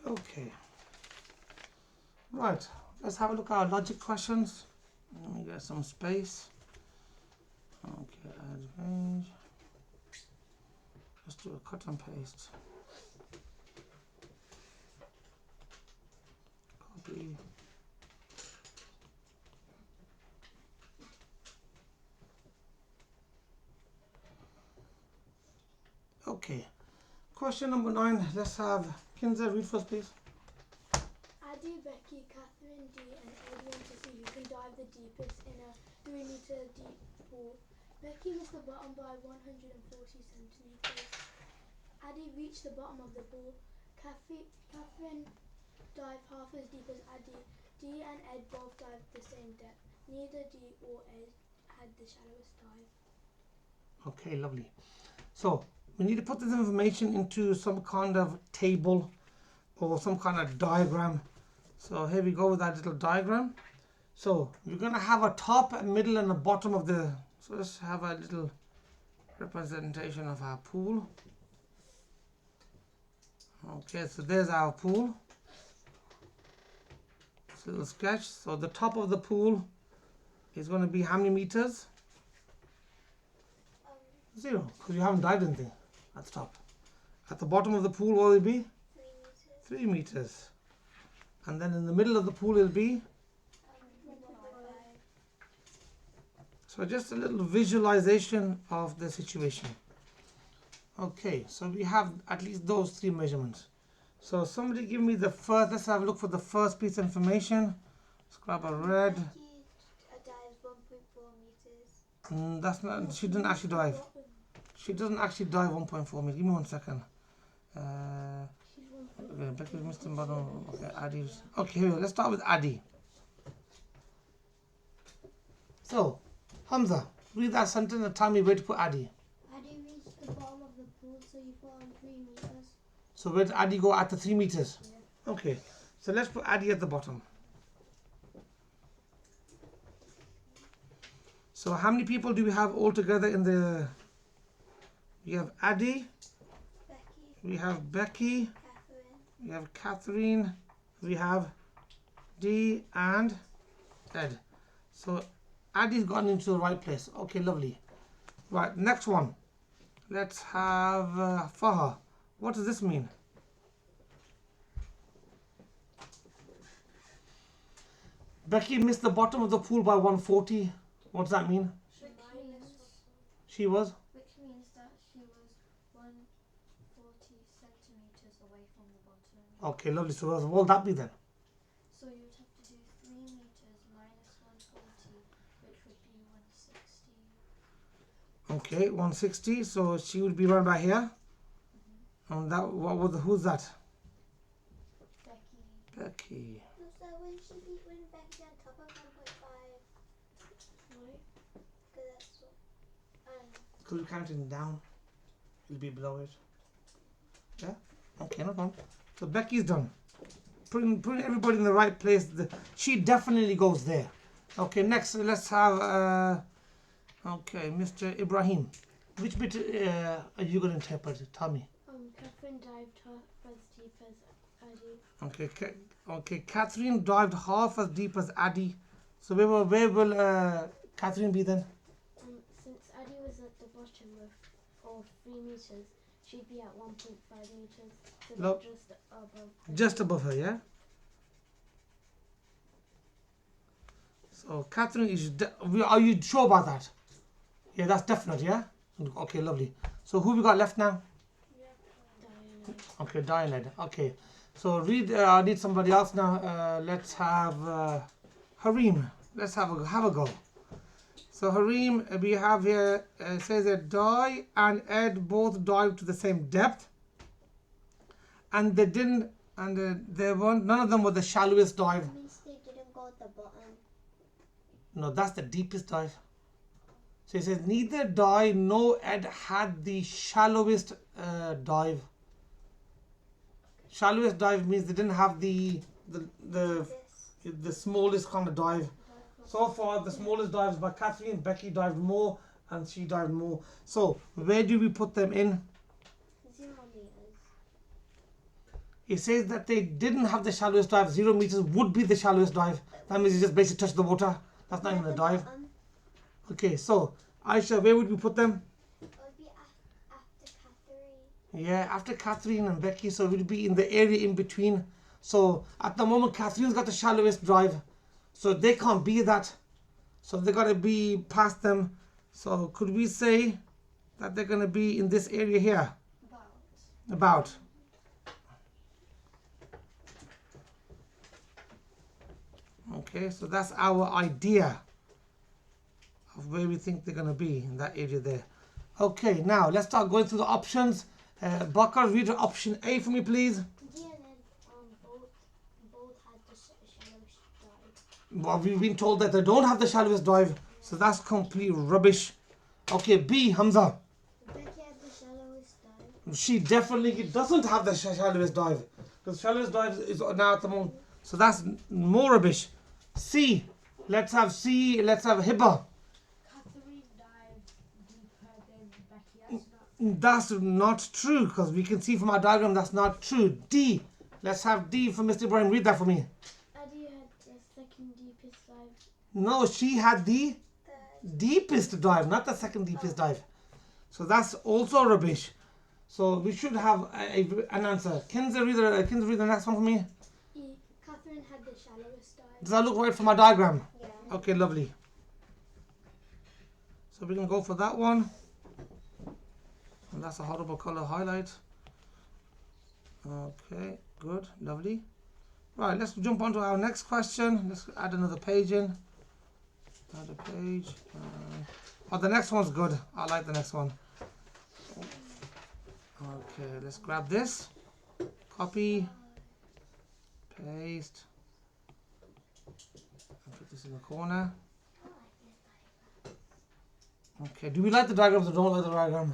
Okay. Right. Let's have a look at our logic questions. Let me get some space. Okay, add range. Let's do a cut and paste. Copy. Okay. Question number 9. Let's have Kinza read first, please. Addy, Becky, Catherine, Dee, and Ed want to see who can dive the deepest in a 3-meter deep pool. Becky missed the bottom by 140 centimeters. Addy reached the bottom of the pool. Catherine dived half as deep as Addy. Dee and Ed both dived the same depth. Neither Dee or Ed had the shallowest dive. Okay, lovely. So we need to put this information into some kind of table or some kind of diagram. So here we go with that little diagram. So we're going to have a top, a middle and a bottom of the, so let's have a little representation of our pool. Okay, so there's our pool. It's a little sketch. So the top of the pool is going to be how many meters? 0, because you haven't dived anything at the top. At the bottom of the pool, what will it be? 3 meters. And then in the middle of the pool, it'll be? So just a little visualization of the situation. Okay, so we have at least those 3 measurements. So somebody give me the first, let's have a look for the first piece of information. Let's grab a red. Dives 1.4 meters. That's not, she didn't actually dive. She doesn't actually dive 1.4 meters. Give me 1 second. Okay, Becky missed the bottom. Okay, Addy. Okay, here we go. Let's start with Addy. So, Hamza, read that sentence and tell me where to put Addy. Addy reached the bottom of the pool, so you put on 3 meters. So where did Addy go at the 3 meters? Yeah. Okay, so let's put Addy at the bottom. So how many people do we have all together in the... We have Addy, we have Becky, we have Catherine, we have Dee and Ed. So Addy's gone into the right place. Okay, lovely. Right, next one. Let's have Faha. What does this mean? Becky missed the bottom of the pool by 140. What does that mean? She was? Which means that she was 140 centimeters away from the bottom. Okay, lovely. So what will that be then? So you would have to do 3 meters minus 140, which would be 160. Okay, 160. So she would be right by here. And that, what was the, who's that? Becky. So when Becky on top of 1.5, right? Because we're counting down, it'll be below it. Yeah? Okay, no problem. So Becky's done. Putting everybody in the right place. She definitely goes there. Okay, next let's have, okay, Mr. Ibrahim. Which bit are you going to interpret? Tell me. Catherine dived half as deep as Addy. Okay, Catherine dived half as deep as Addy. So where will Catherine be then? Since Addy was at the bottom of 3 meters, she'd be at 1.5 meters. So No. just above. Just above her, yeah? So Catherine is... are you sure about that? Yeah, that's definite, yeah? Okay, lovely. So who we got left now? Okay, Diane. Okay. So read, I need somebody else now. Let's have Harim. Let's have a go. So Harim, we have here, says that Di and Ed both dived to the same depth. And they didn't, and they weren't, none of them were the shallowest dive. That means they didn't go at the bottom. No, that's the deepest dive. So it says neither Di nor Ed had the shallowest dive. Shallowest dive means they didn't have the smallest kind of dive. So far, the smallest dives by Catherine. Becky dived more, and she dived more. So where do we put them in? 0 meters. It says that they didn't have the shallowest dive. 0 meters would be the shallowest dive. That means you just basically touch the water. That's not even a dive. Okay, so Aisha, where would we put them? It would be after Catherine. Yeah, after Catherine and Becky, so it would be in the area in between. So at the moment, Catherine's got the shallowest dive, so they can't be that. So they got to be past them. So could we say that they're going to be in this area here? About. Okay, so that's our idea of where we think they're going to be, in that area there. Okay, now let's start going through the options. Bakar, read option A for me, please. D and N both had the shallowest dive. Well, we've been told that they don't have the shallowest dive, so that's complete rubbish. Okay, B, Hamza. Becky had the shallowest dive. She definitely doesn't have the shallowest dive, because shallowest dive is now at the moment, so that's more rubbish. C, let's have C, let's have Hiba. Catherine dived deeper than Becky. That's not true, because we can see from our diagram that's not true. D, let's have D for Mr. Ibrahim. Read that for me. Addie had the second deepest dive. No, she had the deepest dive, not the second deepest dive. So that's also rubbish. So we should have an answer. Kinza, read the next one for me. E. Catherine had the shallowest dive. Does that look right from our diagram? Yeah. Okay, lovely. So we can go for that one. And that's a horrible color highlight. Okay, good, lovely. Right, let's jump on to our next question. Let's add another page in. Add a page. Oh, the next one's good. I like the next one. Okay, let's grab this. Copy. Paste. And put this in the corner. Okay, do we like the diagrams or don't like the diagram?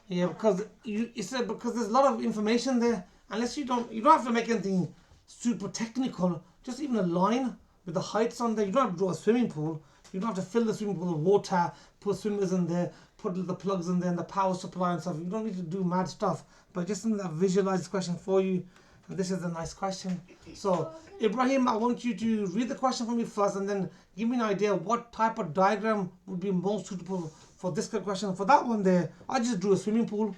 Yeah, because because there's a lot of information there. Unless you don't have to make anything super technical. Just even a line with the heights on there. You don't have to draw a swimming pool. You don't have to fill the swimming pool with water, put swimmers in there, put the plugs in there, and the power supply and stuff. You don't need to do mad stuff. But just something that visualizes the question for you. And this is a nice question. So, Ibrahim, I want you to read the question for me first, and then give me an idea what type of diagram would be most suitable for this question. For that one there, I just drew a swimming pool.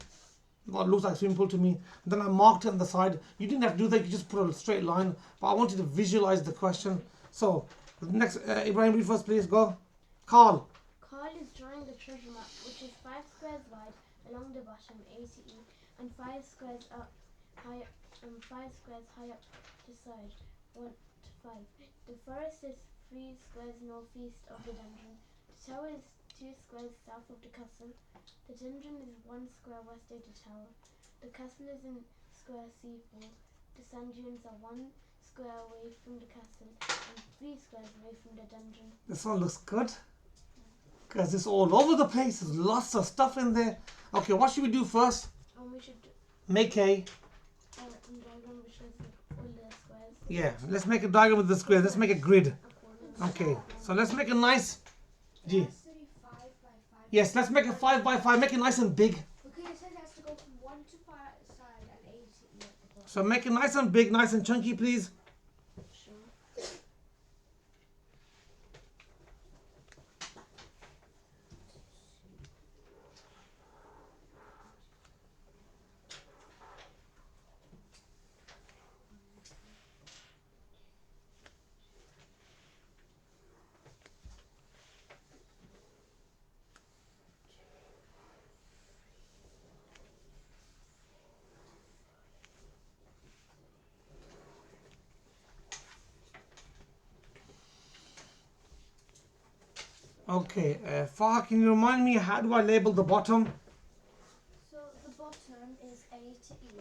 Well, it looks like a swimming pool to me. And then I marked it on the side. You didn't have to do that. You just put a straight line. But I wanted to visualize the question. So, next, Ibrahim, read first, please. Go. Carl. Carl is drawing the treasure map, which is 5 squares wide along the bottom, A to E, and 5 squares high up the side, 1 to 5. The forest is 3 squares northeast of the dungeon. The tower is 2 squares south of the castle. The dungeon is 1 square west of the tower. The castle is in square C4. The sand dunes are 1 square away from the castle and 3 squares away from the dungeon. This one looks good. Because it's all over the place. There's lots of stuff in there. Okay, what should we do first? And we should Make a... diagram which shows all the squares. Yeah, let's make a diagram with the square. Let's make a grid. Okay, so let's make a nice... G. It has to be 5 by 5. Yes, let's make a 5 by 5. Make it nice and big. Because it says it has to go from 1 to 5 side and 8 to E at the bottom. So make it nice and big, nice and chunky, please. Okay, Farha, can you remind me, how do I label the bottom? So the bottom is A to E.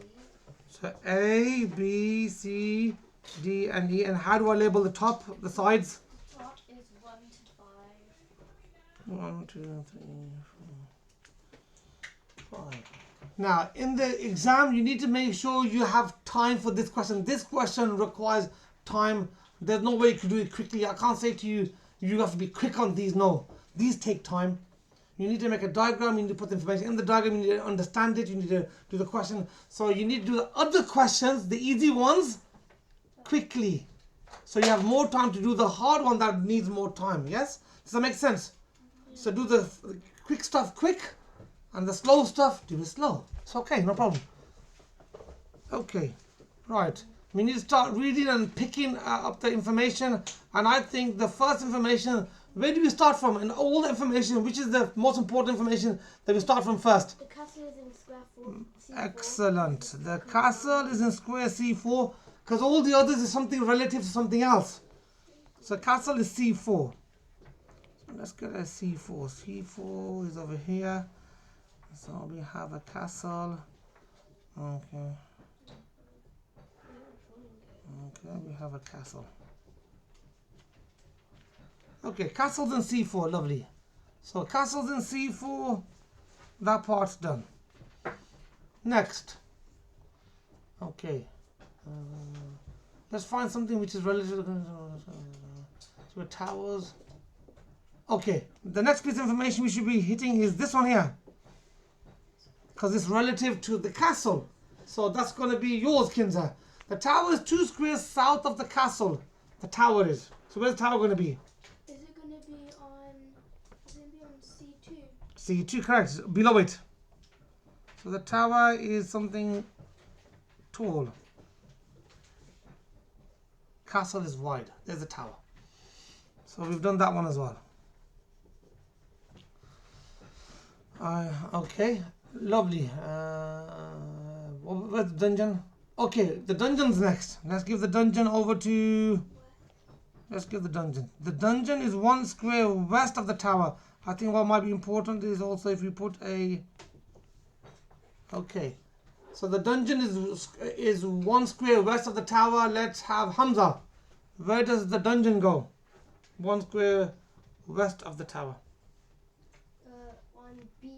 So A, B, C, D, and E. And how do I label the top, the sides? Top is 1 to 5. 1, 2, 3, 4, 5. Now, in the exam, you need to make sure you have time for this question. This question requires time. There's no way you can do it quickly. I can't say to you, you have to be quick on these. No, these take time. You need to make a diagram, you need to put the information in the diagram, you need to understand it, you need to do the question. So you need to do the other questions, the easy ones, quickly. So you have more time to do the hard one that needs more time, yes? Does that make sense? So do the quick stuff quick, and the slow stuff, do it slow. It's okay, no problem. Okay, right. We need to start reading and picking up the information. And I think the first information, where do we start from? In all the information, which is the most important information that we start from first? The castle is in square C4. Excellent. The castle is in square C4 because all the others is something relative to something else. So castle is C4. So let's get a C4. C4 is over here. So we have a castle. Okay. Okay, we have a castle. Okay, castles in C4, lovely. So castles in C4, that part's done. Next. Okay. Let's find something which is relative to towers. Okay, the next piece of information we should be hitting is this one here. Because it's relative to the castle. So that's going to be yours, Kinza. The tower is 2 squares south of the castle. The tower is. So where's the tower going to be? Is it going to be on C2? C2, correct. Below it. So the tower is something tall. Castle is wide. There's the tower. So we've done that one as well. Okay. Lovely. Where's the dungeon? Okay, the dungeon's next. Let's give the dungeon over to... Let's give the dungeon. The dungeon is 1 square west of the tower. I think what might be important is also if you put a... Okay. So the dungeon is 1 square west of the tower. Let's have Hamza. Where does the dungeon go? 1 square west of the tower. On B4.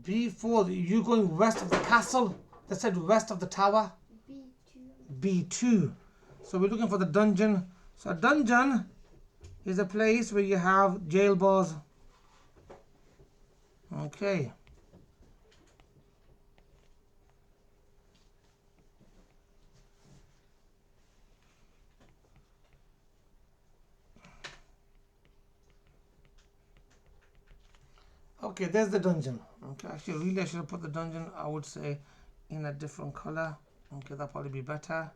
B4, you going west of the castle? They said west of the tower. B2. B2. So we're looking for the dungeon. So a dungeon is a place where you have jail bars. Okay. Okay, there's the dungeon. Okay, actually, really, I should have put the dungeon, I would say, in a different color. Okay, that'll probably be better.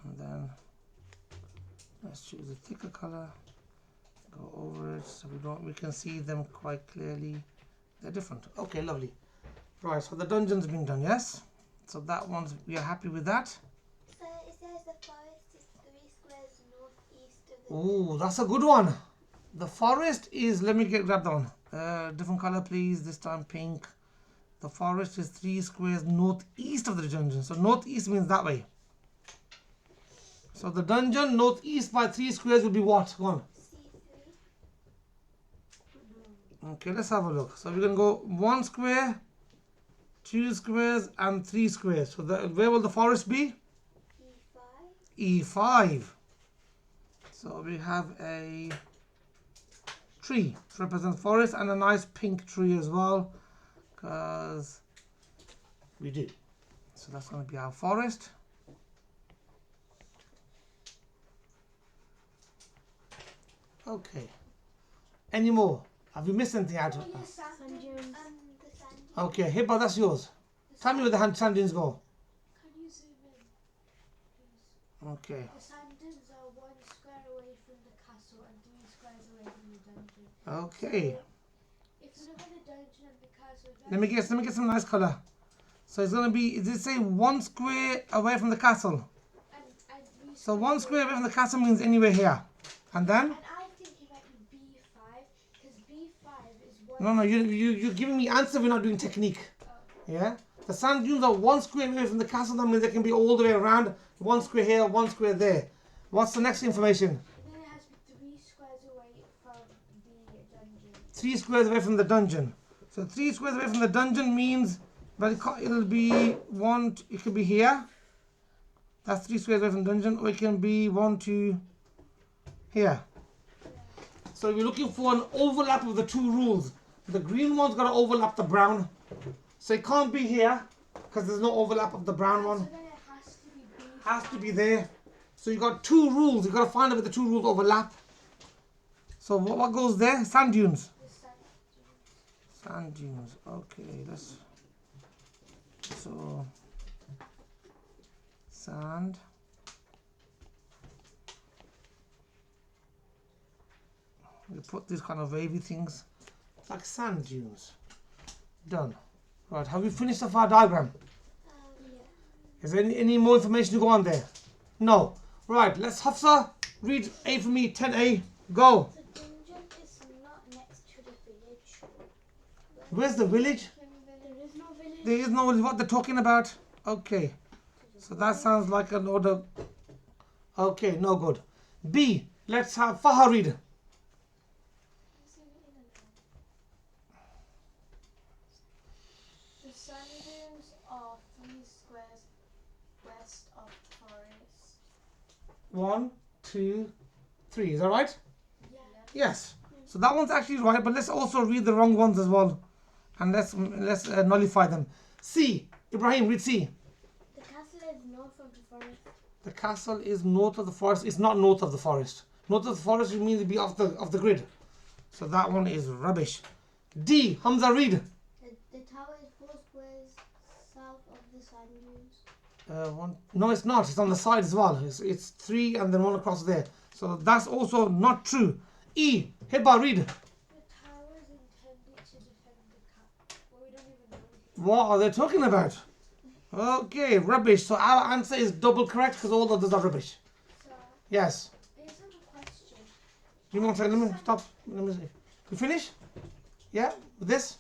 And then let's choose a thicker color. Go over it so we can see them quite clearly. They're different. Okay, lovely. Right, so the dungeon's been done, yes? So that one's, we are happy with that. So it says the forest is 3 squares northeast of the... Oh, that's a good one. The forest is, let me grab that one. Different color, please. This time pink. The forest is 3 squares northeast of the dungeon. So northeast means that way. So the dungeon northeast by 3 squares will be what? Go on. C3. Okay, let's have a look. So we're going to go 1 square, 2 squares, and 3 squares. So where will the forest be? E5. E5. So we have a tree to represent forest and a nice pink tree as well, because we do. So that's going to be our forest. Okay. Any more? Have you missed anything out? The sand dunes. Okay, Hibba, that's yours. Tell me where the sand dunes go. Can you zoom in, please? Okay. The sand dunes are 1 square away from the castle and 3 squares away from the dungeon. Okay. If you look at the dungeon and the castle, Let me get some nice color. So it's gonna be, does it say 1 square away from the castle? and So 1 square away from the castle means anywhere here. And then? And I think it might be B5 because B5 is 1. No, you're giving me answer, we're not doing technique. Yeah? The sand dunes are 1 square away from the castle, that means they can be all the way around. 1 square here, 1 square there. What's the next information? And then it has to be 3 squares away from the dungeon. 3 squares away from the dungeon. So 3 squares away from the dungeon means, well, it'll be one, it could be here. That's 3 squares away from the dungeon, or it can be 1 to here. So we're looking for an overlap of the two rules. The green one's got to overlap the brown. So it can't be here because there's no overlap of the brown one. So then it has to be B. Has to be there. So you got two rules. You got to find out where the two rules overlap. So what goes there? Sand dunes. Sand dunes. Okay, let's. So sand. We put these kind of wavy things like sand dunes. Done. Right. Have we finished off our diagram? Yeah. Is there any more information to go on there? No. Right, let's Hafsa read A for me, 10A. Go. The dungeon is not next to the village. Where's the village? There is no village. There is no what they're talking about. Okay. So that sounds like an order. Okay, no good. B. Let's have Faha read. The sand dunes are 3 squares west of the forest. 1, 2, 3. Is that right? Yeah. Yes. So that one's actually right, but let's also read the wrong ones as well, and let's nullify them. C. Ibrahim, read C. The castle is north of the forest. The castle is north of the forest. It's not north of the forest. North of the forest means to be off the grid. So that one is rubbish. D. Hamza, read. The tower is 4 squares south of the sand dunes. One. No, it's not. It's on the side as well. It's 3 and then 1 across there. So that's also not true. E. Hibba, read. The tower is intended to defend the cap. Well, we don't even know. What are they talking about? Okay, rubbish. So our answer is double correct because all others are rubbish. So, Yes. based on the question, You want to let me stop? Let me see. You finish? Yeah? With this?